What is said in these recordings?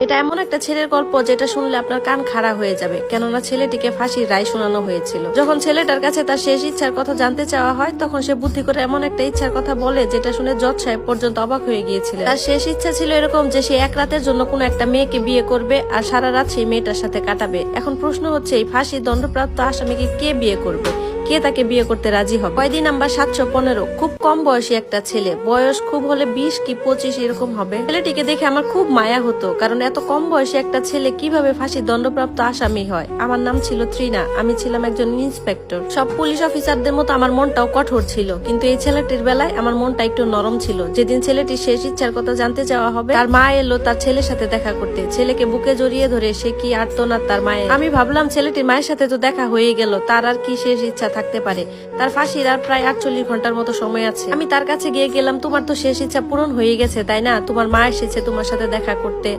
এটা এমন একটা ছেলের গল্প যেটা শুনলে আপনার কান খাড়া হয়ে যাবে, কেননা ছেলেটিকে ফাঁসির রায় শোনানো হয়েছিল। যখন ছেলেটার কাছে তার শেষ ইচ্ছার কথা জানতে চাওয়া হয়, তখন সে বুদ্ধি করে এমন একটা ইচ্ছার কথা বলে যেটা শুনে জজ সাহেব পর্যন্ত অবাক হয়ে গিয়েছিলেন। তার শেষ ইচ্ছা ছিল এরকম যে সে এক রাতের জন্য কোনো একটা মেয়েকে বিয়ে করবে আর সারা রাত সেই মেয়েটার সাথে কাটাবে। এখন প্রশ্ন হচ্ছে, এই ফাঁসির দণ্ডপ্রাপ্ত আসামিকে কে বিয়ে করবে, কে তাকে বিয়ে করতে রাজি হবে? কয়দিন নাম্বার 715, খুব কম বয়সী একটা ছেলে, বয়স খুব হলে 20 কি 25 এরকম হবে। ছেলেটিকে দেখে আমার খুব মায়া হতো, কারণ এত কম বয়সী একটা ছেলে কিভাবে ফাঁসির দণ্ডপ্রাপ্ত আসামি হয়। আমার নাম ছিল ত্রিনা, আমি ছিলাম একজন ইন্সপেক্টর। সব পুলিশ অফিসারদের মতো আমার মনটাও কঠোর ছিল, কিন্তু এই ছেলেটির বেলায় আমার মনটা একটু নরম ছিল। যেদিন ছেলেটির শেষ ইচ্ছার কথা জানতে যাওয়া হবে, তার মা এলো তার ছেলের সাথে দেখা করতে। ছেলেকে বুকে জড়িয়ে ধরে সে কি আর্তনাদ তার মায়ের। আমি ভাবলাম ছেলেটির মায়ের সাথে তো দেখা হয়ে গেল, তার আর কি শেষ ইচ্ছা থাকতে পারে। তার ফাঁসির আর প্রায় 48 ঘন্টার মতো সময় আছে। আমি তার কাছে গিয়ে গেলাম, তোমার তো শেষ ইচ্ছা পূরণ হয়ে গেছে তাই না, তোমার মা এসেছে তোমার সাথে দেখা করতে।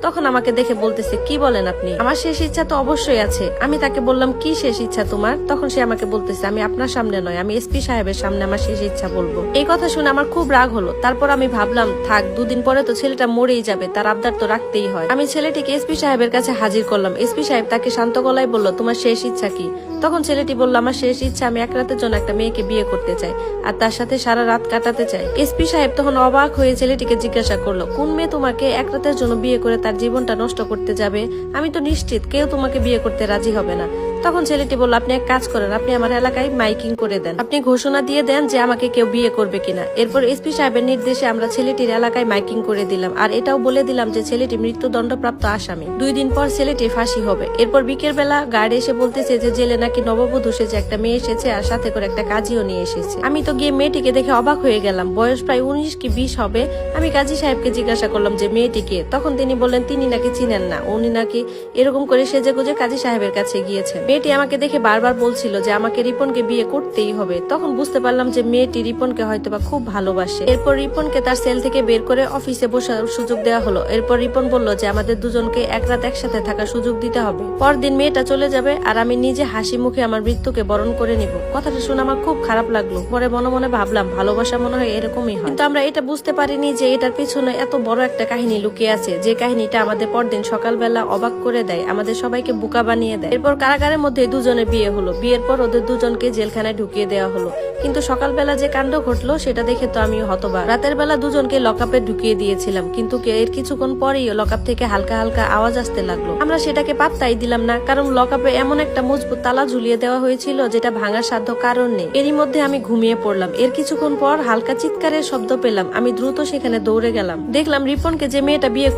তখন আমাকে দেখে বলতেছে, কি বলেন আপনি, আমার শেষ ইচ্ছা তো অবশ্যই আছে। আমি তাকে বললাম, কি শেষ ইচ্ছা তোমার? তখন সে আমাকে বলতেছে, আমি আপনার সামনে নয়, আমি এসপি সাহেবের সামনে আমার শেষ ইচ্ছা বলবো। এই কথা শুনে আমার খুব রাগ হলো। তারপর আমি ভাবলাম, থাক, দুদিন পরে তো ছেলেটা মরেই যাবে, তার আবদার তো রাখতেই হয়। আমি ছেলেটিকে এসপি সাহেবের কাছে হাজির করলাম। এসপি সাহেব তাকে শান্ত গলায় বলল, তোমার শেষ ইচ্ছা কি? তখন ছেলেটি বলল, আমার শেষ ইচ্ছা, আমি এক রাতের জন্য একটা মেয়েকে বিয়ে করতে চাই আর তার সাথে সারা রাত কাটাতে চাই। এসপি সাহেব তখন অবাক হয়ে ছেলেটিকে জিজ্ঞাসা করলো, কোন মেয়ে তোমাকে এক রাতের জন্য বিয়ে করে তার জীবনটা নষ্ট করতে যাবে? আমি তো নিশ্চিত কেউ তোমাকে বিয়ে করতে রাজি হবে না। তখন ছেলেটি বলল, আপনি এক কাজ করেন, আপনি আমার এলাকায় মাইকিং করে দেন, আপনি ঘোষণা দিয়ে দেন যে আমাকে কেউ বিয়ে করবে কিনা। এরপর এসপি সাহেবের নির্দেশে আমরা ছেলেটির এলাকায় মাইকিং করে দিলাম আর এটাও বলে দিলাম যে ছেলেটি মৃত্যুদণ্ডপ্রাপ্ত আসামি। 2 দিন পর ছেলেটির ফাঁসি হবে। এরপর বিকেল বেলা গার্ড এসে বলতেছে যে জেলে নাকি নববধূ সেজে একটা মেয়ে এসেছে আর সাথে করে একটা কাজীও নিয়ে এসেছে। আমি তো গিয়ে মেয়েটিকে দেখে অবাক হয়ে গেলাম, বয়স প্রায় 19 কি 20 হবে। আমি কাজী সাহেবকে জিজ্ঞাসা করলাম যে মেয়েটিকে। তখন তিনি বললেন তিনি নাকি চিনেন না, উনি নাকি এরকম করে সেজে গুজে কাজী সাহেবের কাছে গিয়েছে। মেয়েটি আমাকে দেখে বারবার বলছিল যে আমাকে রিপনকে বিয়ে করতেই হবে। তখন বুঝতে পারলাম যে মেয়েটি রিপনকে হয়তোবা খুব ভালোবাসে। এরপর রিপনকে তার সেল থেকে বের করে অফিসে বসার সুযোগ দেওয়া হলো। এরপর রিপন বলল যে আমাদের দুজনকে এক রাত একসাথে থাকার সুযোগ দিতে হবে। পরদিন মেয়েটা চলে যাবে আর আমি নিজে হাসি মুখে আমার মৃত্যুকে বরণ করে নিব। কথাটা শুনে আমার খুব খারাপ লাগলো। পরে মনে মনে ভাবলাম, ভালোবাসা মনে হয় এরকমই হয়। কিন্তু আমরা এটা বুঝতে পারিনি যে এটার পিছনে এত বড় একটা কাহিনী লুকিয়ে আছে, যে কাহিনীটা আমাদের পরদিন সকালবেলা অবাক করে দেয়, আমাদের সবাইকে বোকা বানিয়ে দেয়। এরপর কারাগারের মধ্যে দুজনে বিয়ে হলো। বিয়ের পর ওদের দুজনকে জেলখানায় ঢুকিয়ে দেওয়া হলো। কিন্তু সকালবেলা যে কাণ্ড ঘটলো সেটা দেখে তো আমি হতবাক। রাতের বেলা দুজনকে লকআপে ঢুকিয়ে দিয়েছিলাম, কিন্তু এর কিছুক্ষণ পরেই লকআপ থেকে হালকা হালকা আওয়াজ আসতে লাগলো। আমরা সেটাকে পাত্তাই দিলাম না, কারণ লকআপে এমন একটা মজবুত তালা ঝুলিয়ে দেওয়া হয়েছিল যেটা ভাঙার সাধ্য কারণ নেই। এরই মধ্যে আমি ঘুমিয়ে পড়লাম। এর কিছুক্ষণ পর হালকা চিৎকারের শব্দ পেলাম। আমি দ্রুত সেখানে দৌড়ে গেলাম। দেখলাম রিপনকে যে মেয়েটা বিয়ে